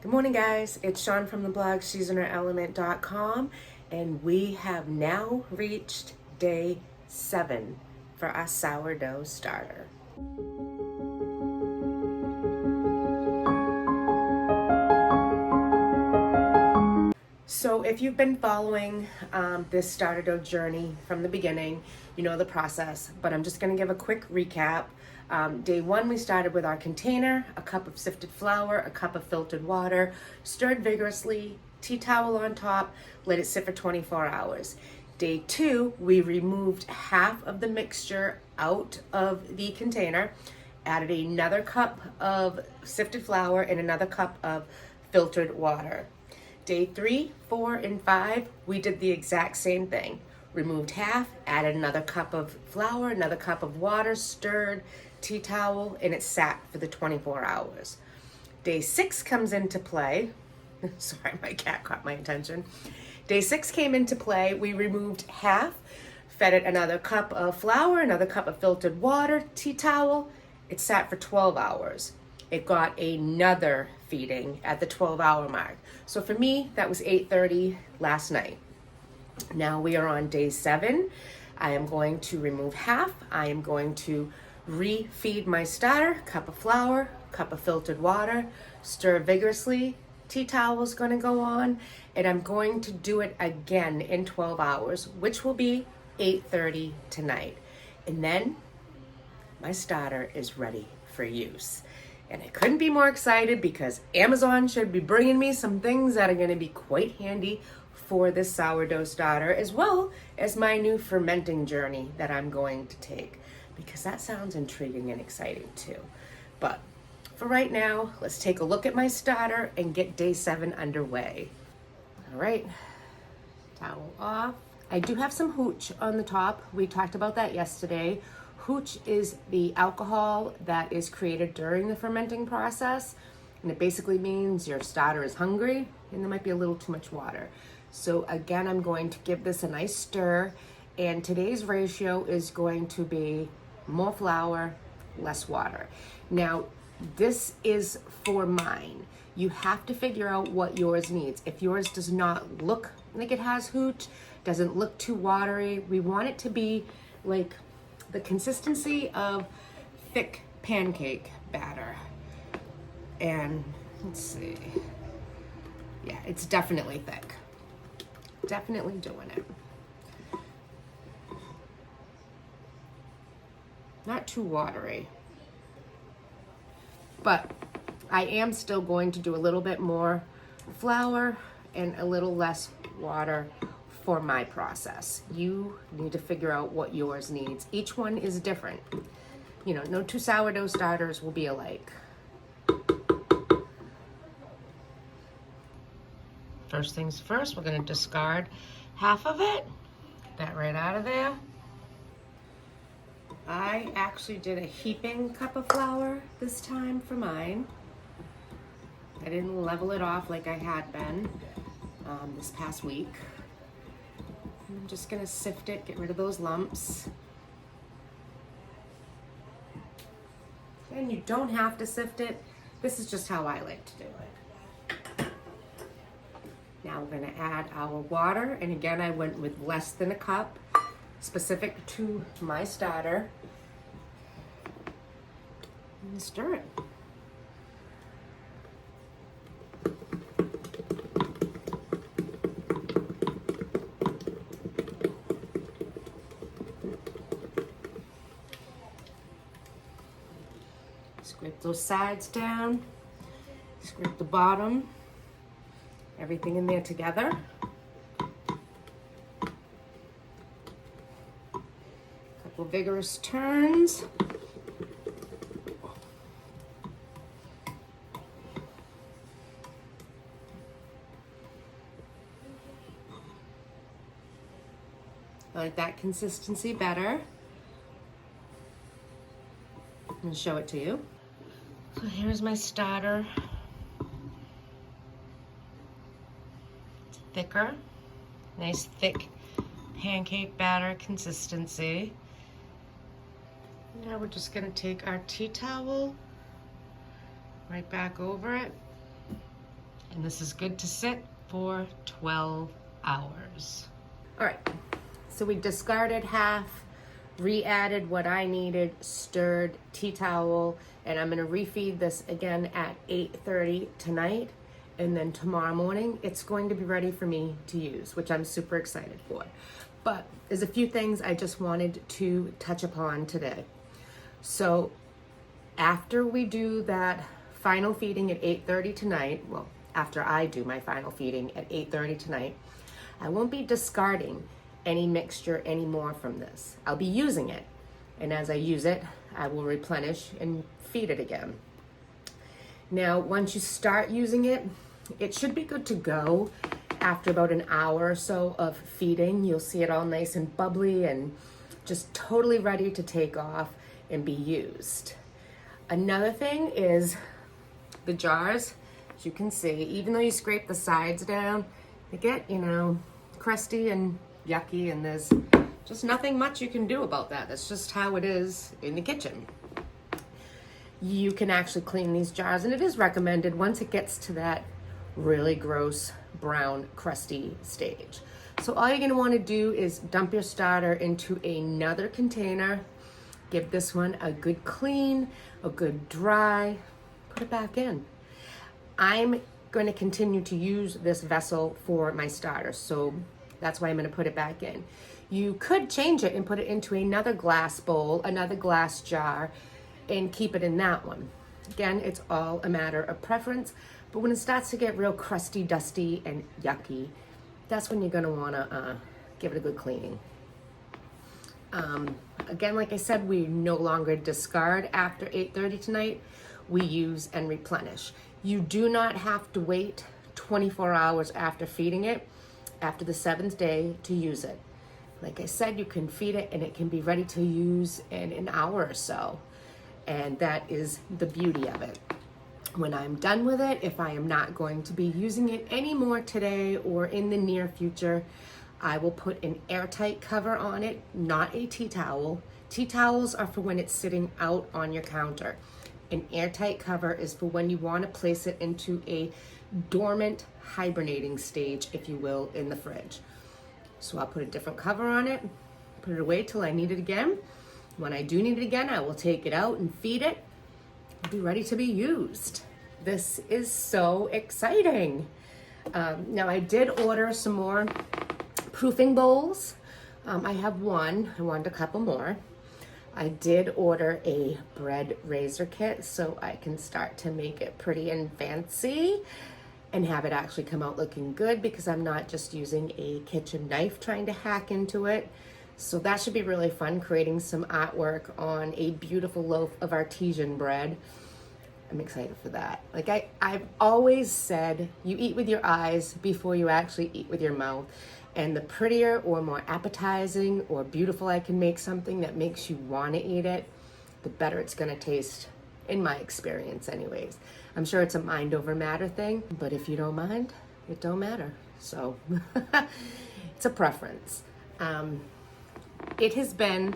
Good morning, guys. It's Shawn from the blog seasonerelement.com, and we have now reached day 7 for our sourdough starter. So if you've been following this sourdough journey from the beginning, you know the process, but I'm just going to give a quick recap. Day 1, we started with our container, a cup of sifted flour, a cup of filtered water, stirred vigorously, tea towel on top, let it sit for 24 hours. Day 2, we removed half of the mixture out of the container, added another cup of sifted flour and another cup of filtered water. Day 3, 4, and 5, we did the exact same thing. Removed half, added another cup of flour, another cup of water, stirred, tea towel, and it sat for the 24 hours. Day 6 comes into play. Sorry, my cat caught my attention. Day 6 came into play. We removed half, fed it another cup of flour, another cup of filtered water, tea towel. It sat for 12 hours. It got another feeding at the 12-hour mark. So for me, that was 8:30 last night. Now we are on day 7. I am going to remove half. I am going to re-feed my starter, cup of flour, cup of filtered water, stir vigorously, tea towel is going to go on, and I'm going to do it again in 12 hours, which will be 8:30 tonight. And then my starter is ready for use. And I couldn't be more excited because Amazon should be bringing me some things that are going to be quite handy for this sourdough starter, as well as my new fermenting journey that I'm going to take, because that sounds intriguing and exciting too. But for right now, let's take a look at my starter and get day 7 underway. All right, towel off. I do have some hooch on the top. We talked about that yesterday. Hooch is the alcohol that is created during the fermenting process, and it basically means your starter is hungry and there might be a little too much water. So again, I'm going to give this a nice stir, and today's ratio is going to be more flour, less water. Now, this is for mine. You have to figure out what yours needs. If yours does not look like it has hooch, doesn't look too watery, we want it to be like the consistency of thick pancake batter. And let's see. Yeah, it's definitely thick. Definitely doing it. Not too watery. But I am still going to do a little bit more flour and a little less water for my process. You need to figure out what yours needs. Each one is different. You know, no two sourdough starters will be alike. First things first, we're going to discard half of it. Get that right out of there. I actually did a heaping cup of flour this time for mine. I didn't level it off like I had been this past week. I'm just gonna sift it, get rid of those lumps. And you don't have to sift it. This is just how I like to do it. Now we're gonna add our water, and again, I went with less than a cup, specific to my starter. And stir it. Scrape those sides down, scrape the bottom, everything in there together. Couple vigorous turns. I like that consistency better. I'm going to show it to you. So here's my starter. It's thicker, nice thick pancake batter consistency. Now we're just going to take our tea towel right back over it And this is good to sit for 12 hours. All right, so we discarded half, re-added what I needed, stirred, tea towel, and I'm gonna refeed this again at 8:30 tonight. And then tomorrow morning, it's going to be ready for me to use, which I'm super excited for. But there's a few things I just wanted to touch upon today. So after we do that final feeding at 8:30 tonight, well, after I do my final feeding at 8:30 tonight, I won't be discarding any mixture anymore from this. I'll be using it. And as I use it, I will replenish and feed it again. Now, once you start using it, it should be good to go after about an hour or so of feeding. You'll see it all nice and bubbly and just totally ready to take off and be used. Another thing is the jars. As you can see, even though you scrape the sides down, they get, crusty and yucky, and there's just nothing much you can do about that. That's just how it is in the kitchen. You can actually clean these jars, and it is recommended once it gets to that really gross brown crusty stage. So all you're going to want to do is dump your starter into another container, give this one a good clean, a good dry, put it back in. I'm going to continue to use this vessel for my starter, so that's why I'm going to put it back in. You could change it and put it into another glass bowl, another glass jar, and keep it in that one. Again, it's all a matter of preference, but when it starts to get real crusty, dusty, and yucky, that's when you're gonna wanna give it a good cleaning. Again, like I said, we no longer discard after 8:30 tonight. We use and replenish. You do not have to wait 24 hours after feeding it, after the 7th day, to use it. Like I said, you can feed it and it can be ready to use in an hour or so. And that is the beauty of it. When I'm done with it, if I am not going to be using it anymore today or in the near future, I will put an airtight cover on it, not a tea towel. Tea towels are for when it's sitting out on your counter. An airtight cover is for when you want to place it into a dormant hibernating stage, if you will, in the fridge. So I'll put a different cover on it, put it away till I need it again. When I do need it again, I will take it out and feed it. It'll be ready to be used. This is so exciting. Now I did order some more proofing bowls. I have one. I wanted a couple more. I did order a bread razor kit so I can start to make it pretty and fancy and have it actually come out looking good, because I'm not just using a kitchen knife trying to hack into it. So that should be really fun, creating some artwork on a beautiful loaf of artesian bread. I'm excited for that. Like I've always said, you eat with your eyes before you actually eat with your mouth. And the prettier or more appetizing or beautiful I can make something that makes you want to eat it, the better it's going to taste, in my experience anyways. I'm sure it's a mind over matter thing, but if you don't mind, it don't matter. So it's a preference. It has been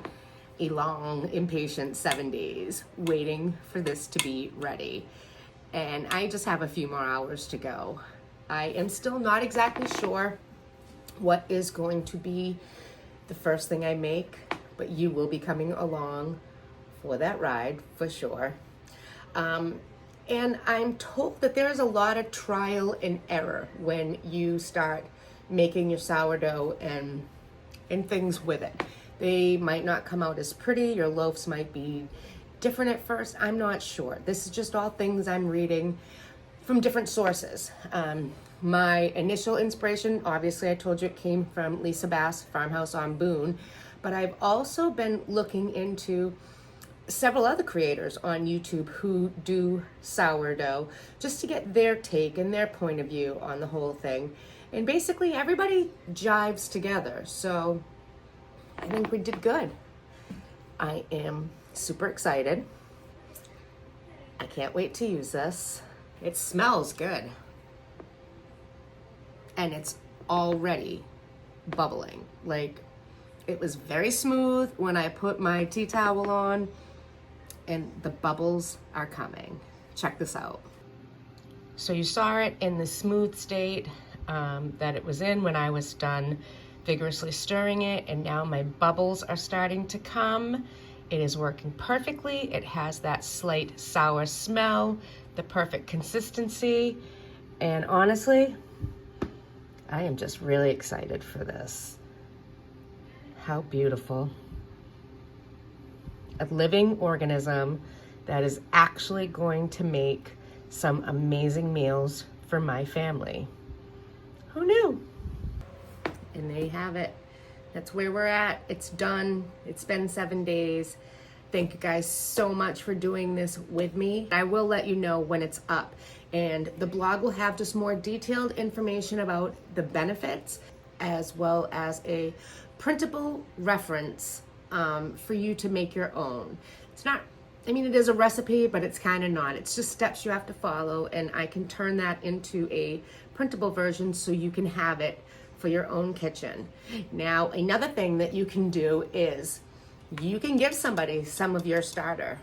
a long, impatient 7 days waiting for this to be ready. And I just have a few more hours to go. I am still not exactly sure what is going to be the first thing I make, but you will be coming along for that ride for sure. And I'm told that there's a lot of trial and error when you start making your sourdough and things with it. They might not come out as pretty. Your loaves might be different at first. I'm not sure. This is just all things I'm reading from different sources. My initial inspiration, obviously I told you it came from Lisa Bass, Farmhouse on Boone, but I've also been looking into several other creators on YouTube who do sourdough, just to get their take and their point of view on the whole thing. And basically everybody jives together. So I think we did good. I am super excited. I can't wait to use this. It smells good. And it's already bubbling. Like, it was very smooth when I put my tea towel on, and the bubbles are coming. Check this out. So you saw it in the smooth state that it was in when I was done vigorously stirring it, and now my bubbles are starting to come. It is working perfectly. It has that slight sour smell, the perfect consistency, and honestly, I am just really excited for this. How beautiful. A living organism that is actually going to make some amazing meals for my family. Who knew? And there you have it. That's where we're at. It's done. It's been 7 days. Thank you guys so much for doing this with me. I will let you know when it's up. And the blog will have just more detailed information about the benefits, as well as a printable reference for you to make your own. It's not, I mean, it is a recipe, but it's kind of not. It's just steps you have to follow, and I can turn that into a printable version so you can have it for your own kitchen. Now, another thing that you can do is you can give somebody some of your starter.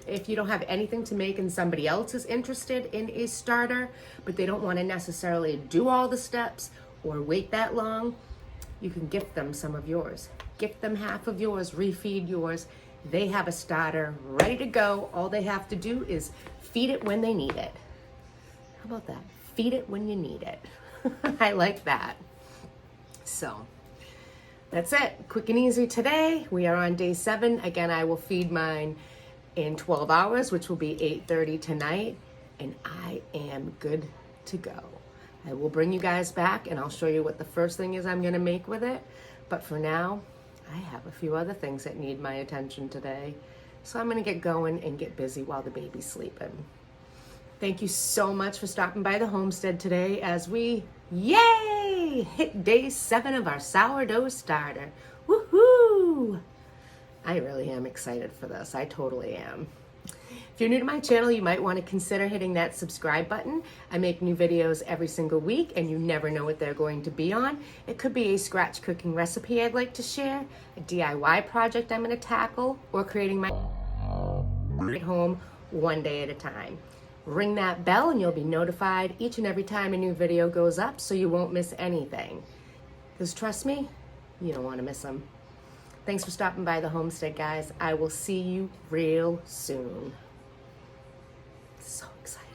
If you don't have anything to make and somebody else is interested in a starter, but they don't want to necessarily do all the steps or wait that long, you can gift them some of yours. Gift them half of yours, refeed yours. They have a starter ready to go. All they have to do is feed it when they need it. How about that? Feed it when you need it. I like that. So that's it. Quick and easy today. We are on day 7. Again, I will feed mine in 12 hours, which will be 8:30 tonight, and I am good to go. I will bring you guys back and I'll show you what the first thing is I'm gonna make with it. But for now, I have a few other things that need my attention today. So I'm gonna get going and get busy while the baby's sleeping. Thank you so much for stopping by the homestead today as we, yay, hit day 7 of our sourdough starter. Woohoo! I really am excited for this. I totally am. If you're new to my channel, you might want to consider hitting that subscribe button. I make new videos every single week and you never know what they're going to be on. It could be a scratch cooking recipe I'd like to share, a DIY project I'm going to tackle, or creating my at home one day at a time. Ring that bell and you'll be notified each and every time a new video goes up so you won't miss anything. Because trust me, you don't want to miss them. Thanks for stopping by the homestead, guys. I will see you real soon. So excited.